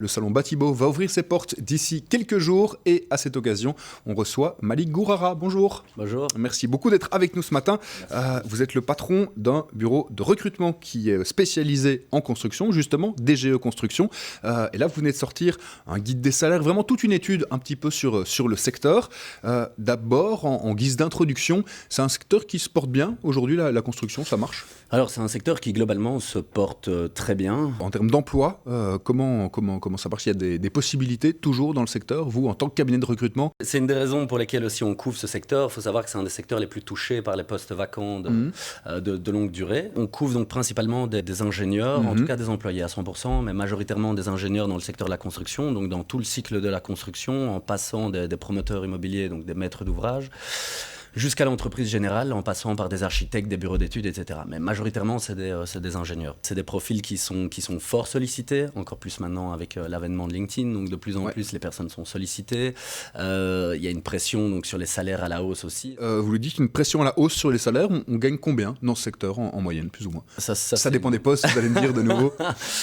Le salon Batibo va ouvrir ses portes d'ici quelques jours et à cette occasion, on reçoit Malik Gourara. Bonjour. Bonjour. Merci beaucoup d'être avec nous ce matin. Vous êtes le patron d'un bureau de recrutement qui est spécialisé en construction, justement, DGE Construction. Et là, vous venez de sortir un guide des salaires, vraiment toute une étude un petit peu sur le secteur. D'abord, en guise d'introduction, c'est un secteur qui se porte bien aujourd'hui, la construction, ça marche? Alors, c'est un secteur qui, globalement, se porte très bien. En termes d'emploi, comment ça marche? Il y a des possibilités toujours dans le secteur, vous, en tant que cabinet de recrutement? C'est une des raisons pour lesquelles aussi on couvre ce secteur. Il faut savoir que c'est un des secteurs les plus touchés par les postes vacants de longue durée. On couvre donc principalement des ingénieurs, en tout cas des employés à 100%, mais majoritairement des ingénieurs dans le secteur de la construction, donc dans tout le cycle de la construction, en passant des promoteurs immobiliers, donc des maîtres d'ouvrage, jusqu'à l'entreprise générale, en passant par des architectes, des bureaux d'études, etc. Mais majoritairement, c'est des ingénieurs. C'est des profils qui sont fort sollicités, encore plus maintenant avec l'avènement de LinkedIn, donc de plus en plus les personnes sont sollicitées. Il y a une pression donc, sur les salaires à la hausse aussi. Vous le dites, une pression à la hausse sur les salaires, on gagne combien dans ce secteur en moyenne, plus ou moins? Ça dépend des postes, vous allez me dire de nouveau.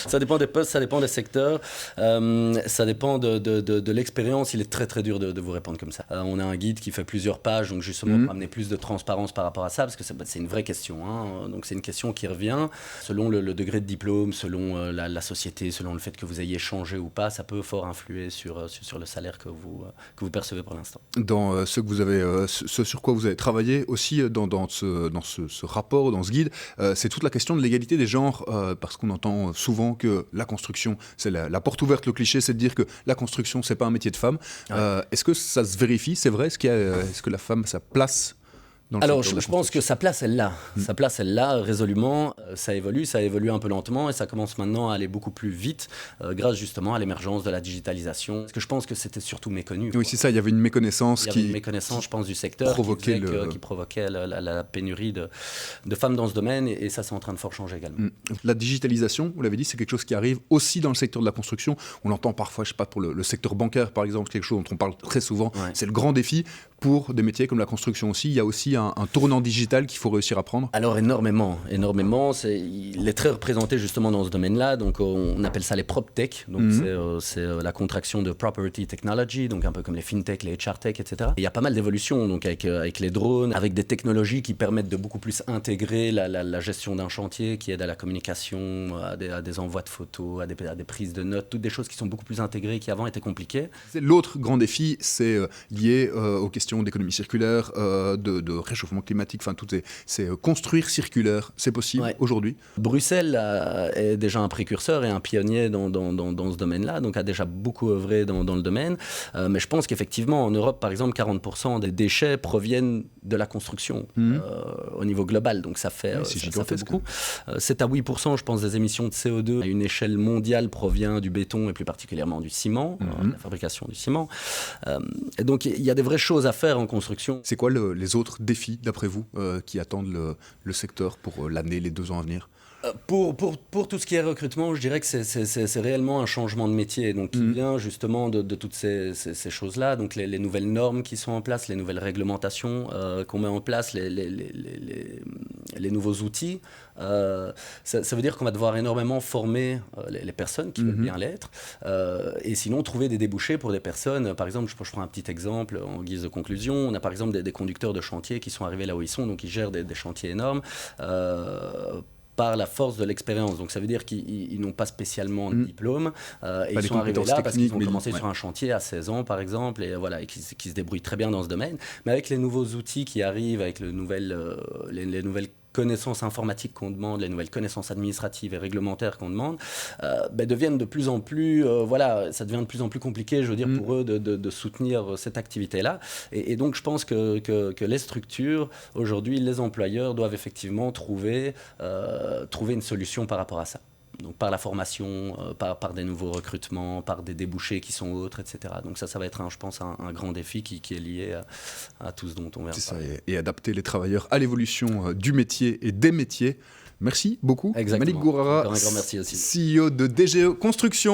Ça dépend des postes, ça dépend des secteurs, ça dépend de l'expérience. Il est très très dur de vous répondre comme ça. On a un guide qui fait plusieurs pages, donc justement pour amener plus de transparence par rapport à ça, parce que c'est une vraie question. Hein. Donc c'est une question qui revient. Selon le degré de diplôme, selon la société, selon le fait que vous ayez changé ou pas, ça peut fort influer sur le salaire que vous percevez pour l'instant. Dans ce sur quoi vous avez travaillé aussi dans ce rapport, dans ce guide, c'est toute la question de l'égalité des genres, parce qu'on entend souvent que la construction, c'est la porte ouverte, le cliché, c'est de dire que la construction, c'est pas un métier de femme. Ouais. Est-ce que ça se vérifie, c'est vrai? Est-ce que la femme a sa place? Alors, je pense que sa place, elle l'a. Sa place, elle l'a résolument. Ça évolue un peu lentement et ça commence maintenant à aller beaucoup plus vite grâce justement à l'émergence de la digitalisation. Parce que je pense que c'était surtout méconnu. Oui, c'est ça, il y avait une méconnaissance je pense, du secteur qui provoquait la pénurie de femmes dans ce domaine et ça, c'est en train de fort changer également. La digitalisation, vous l'avez dit, c'est quelque chose qui arrive aussi dans le secteur de la construction. On l'entend parfois, je ne sais pas, pour le secteur bancaire par exemple, quelque chose dont on parle très souvent. Ouais. C'est le grand défi pour des métiers comme la construction aussi. Il y a aussi un tournant digital qu'il faut réussir à prendre. Alors énormément. Il est très représenté justement dans ce domaine-là. Donc on appelle ça les PropTech. Donc c'est la contraction de Property Technology, donc un peu comme les FinTech, les HRTech, etc. Et il y a pas mal d'évolutions donc avec les drones, avec des technologies qui permettent de beaucoup plus intégrer la gestion d'un chantier, qui aide à la communication, à des envois de photos, à des prises de notes, toutes des choses qui sont beaucoup plus intégrées, qui avant étaient compliquées. L'autre grand défi, c'est lié aux questions d'économie circulaire, de réchauffement climatique, enfin c'est construire circulaire, c'est possible aujourd'hui? Bruxelles est déjà un précurseur et un pionnier dans ce domaine-là, donc a déjà beaucoup œuvré dans le domaine, mais je pense qu'effectivement en Europe par exemple 40% des déchets proviennent de la construction au niveau global, donc ça fait beaucoup. 7 à 8% je pense des émissions de CO2 à une échelle mondiale provient du béton et plus particulièrement du ciment, la fabrication du ciment, et donc il y a des vraies choses à faire en construction. C'est quoi les autres défis d'après vous qui attendent le secteur pour l'année, les 2 ans à venir? Pour tout ce qui est recrutement, je dirais que c'est réellement un changement de métier, donc qui vient justement de toutes ces choses-là, donc les nouvelles normes qui sont en place, les nouvelles réglementations qu'on met en place, les nouveaux outils. Ça veut dire qu'on va devoir énormément former les personnes qui veulent bien l'être, et sinon trouver des débouchés pour des personnes. Par exemple, je prends un petit exemple en guise de conclusion. On a par exemple des conducteurs de chantier qui sont arrivés là où ils sont, donc ils gèrent des chantiers énormes. Par la force de l'expérience. Donc ça veut dire qu'ils n'ont pas spécialement de diplôme et ils sont arrivés là parce qu'ils ont commencé sur un chantier à 16 ans par exemple et qui se débrouillent très bien dans ce domaine. Mais avec les nouveaux outils qui arrivent, avec les nouvelles connaissances informatiques qu'on demande, les nouvelles connaissances administratives et réglementaires qu'on demande, deviennent de plus en plus, ça devient de plus en plus compliqué, je veux dire, pour eux de soutenir cette activité-là. Et donc, je pense que les structures, aujourd'hui, les employeurs doivent effectivement trouver une solution par rapport à ça. Donc par la formation, par des nouveaux recrutements, par des débouchés qui sont autres, etc. Donc ça va être, je pense, un grand défi qui est lié à tout ce dont on vient de parler. Et adapter les travailleurs à l'évolution du métier et des métiers. Merci beaucoup. Exactement. Malik Gourara, un grand merci aussi. CEO de DGE Construction.